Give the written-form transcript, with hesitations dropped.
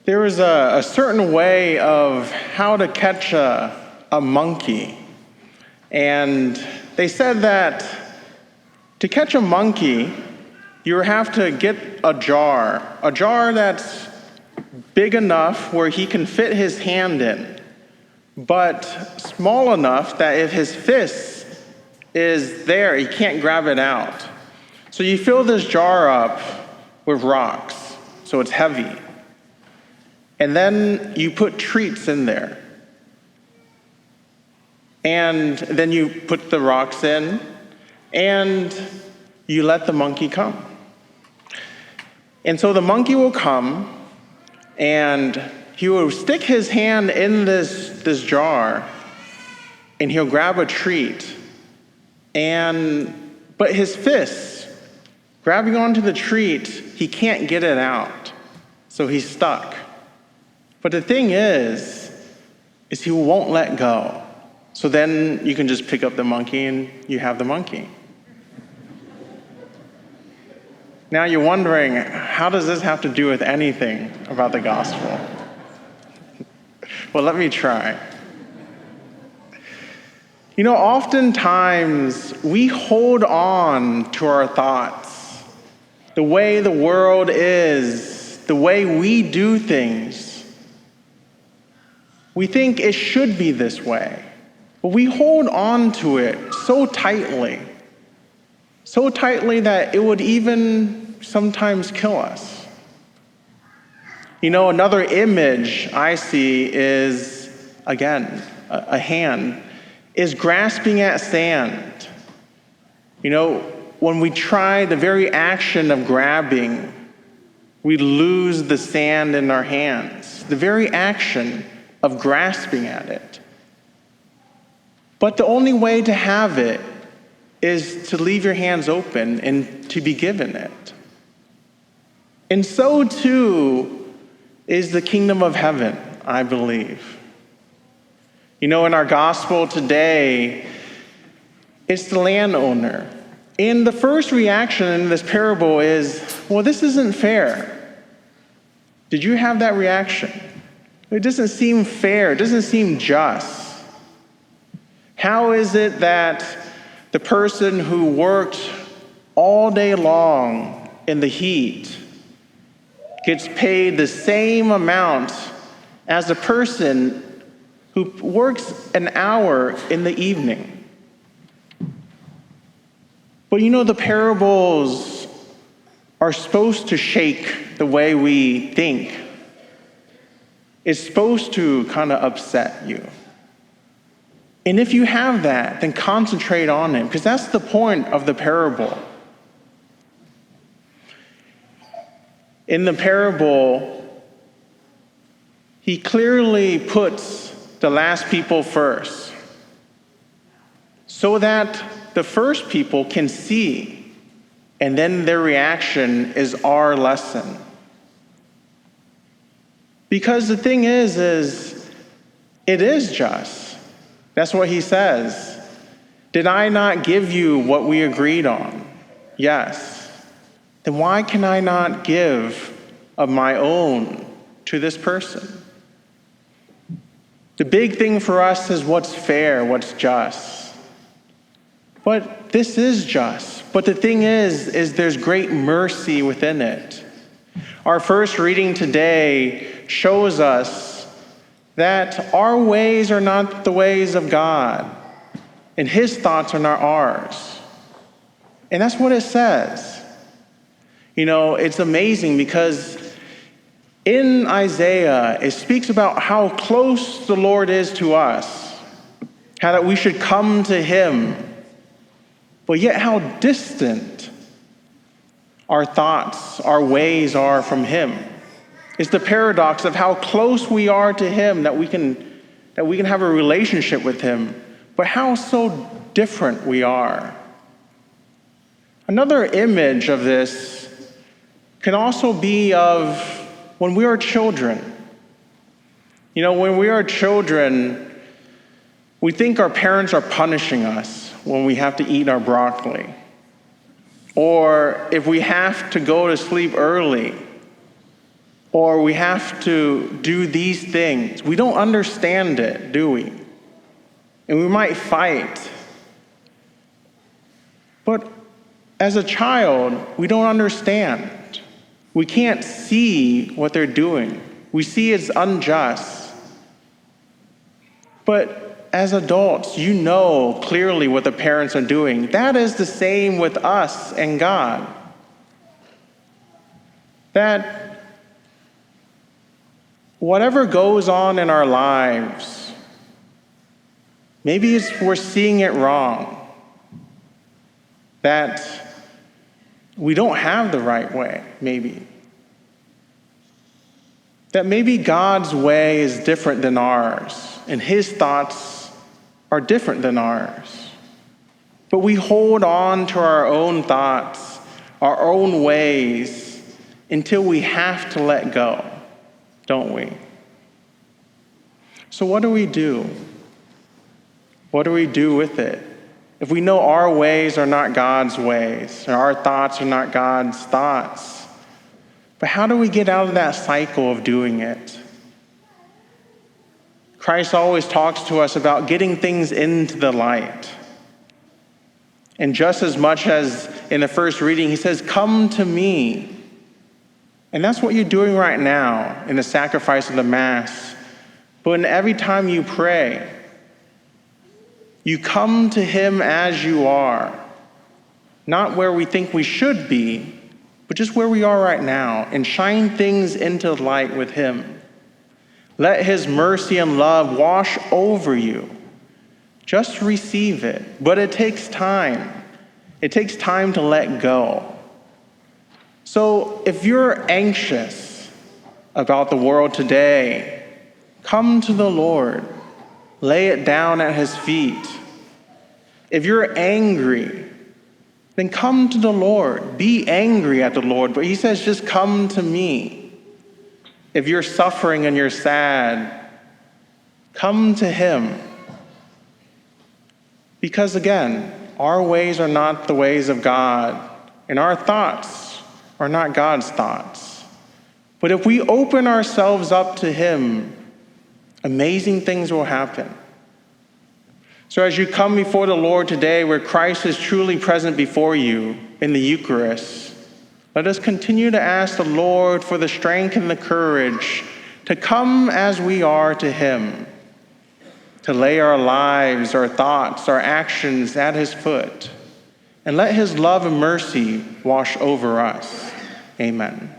There was a certain way of how to catch a monkey. And they said that to catch a monkey, you have to get a jar that's big enough where he can fit his hand in, but small enough that if his fist is there, he can't grab it out. So you fill this jar up with rocks, so it's heavy. And then you put treats in there. And then you put the rocks in, and you let the monkey come. And so the monkey will come, and he will stick his hand in this jar, and he'll grab a treat. But his fist, grabbing onto the treat, he can't get it out. So he's stuck. But the thing is he won't let go. So then you can just pick up the monkey and you have the monkey. Now you're wondering, how does this have to do with anything about the gospel? Well, let me try. Oftentimes we hold on to our thoughts, the way the world is, the way we do things. We think it should be this way, but we hold on to it so tightly that it would even sometimes kill us. Another image I see is, again, a hand is grasping at sand. When we try the very action of grabbing, we lose the sand in our hands. The very action of grasping at it. But the only way to have it is to leave your hands open and to be given it. And so too is the kingdom of heaven, I believe. In our gospel today, it's the landowner. And the first reaction in this parable is, well, this isn't fair. Did you have that reaction? It doesn't seem fair. It doesn't seem just. How is it that the person who worked all day long in the heat gets paid the same amount as the person who works an hour in the evening? But the parables are supposed to shake the way we think. It's supposed to kind of upset you. And if you have that, then concentrate on it, because that's the point of the parable. In the parable, he clearly puts the last people first, so that the first people can see, and then their reaction is our lesson. Because the thing is it is just. That's what he says. Did I not give you what we agreed on? Yes. Then why can I not give of my own to this person? The big thing for us is what's fair, what's just. But this is just. But the thing is there's great mercy within it. Our first reading today shows us that our ways are not the ways of God, and his thoughts are not ours. And that's what it says. It's amazing because in Isaiah, it speaks about how close the Lord is to us, how that we should come to him, but yet how distant our thoughts, our ways are from him. It's the paradox of how close we are to him, that we can have a relationship with him, but how so different we are. Another image of this can also be of when we are children. When we are children, we think our parents are punishing us when we have to eat our broccoli. Or if we have to go to sleep early, or we have to do these things. We don't understand it, do we? And we might fight. But as a child, we don't understand. We can't see what they're doing. We see it's unjust. But as adults, you know clearly what the parents are doing. That is the same with us and God. That whatever goes on in our lives, maybe we're seeing it wrong. That we don't have the right way, maybe. That maybe God's way is different than ours, and his thoughts are different than ours. But we hold on to our own thoughts, our own ways, until we have to let go, don't we? So what do we do? What do we do with it? If we know our ways are not God's ways, and our thoughts are not God's thoughts, but how do we get out of that cycle of doing it? Christ always talks to us about getting things into the light. And just as much as in the first reading, he says, "Come to me." And that's what you're doing right now in the sacrifice of the Mass. But in every time you pray, you come to him as you are, not where we think we should be, but just where we are right now, and shine things into light with him. Let his mercy and love wash over you. Just receive it. But it takes time. It takes time to let go. So if you're anxious about the world today, come to the Lord. Lay it down at his feet. If you're angry, then come to the Lord. Be angry at the Lord. But he says, just come to me. If you're suffering and you're sad, come to him. Because again, our ways are not the ways of God, and our thoughts are not God's thoughts. But if we open ourselves up to him, amazing things will happen. So as you come before the Lord today, where Christ is truly present before you in the Eucharist, let us continue to ask the Lord for the strength and the courage to come as we are to him, to lay our lives, our thoughts, our actions at his foot, and let his love and mercy wash over us. Amen.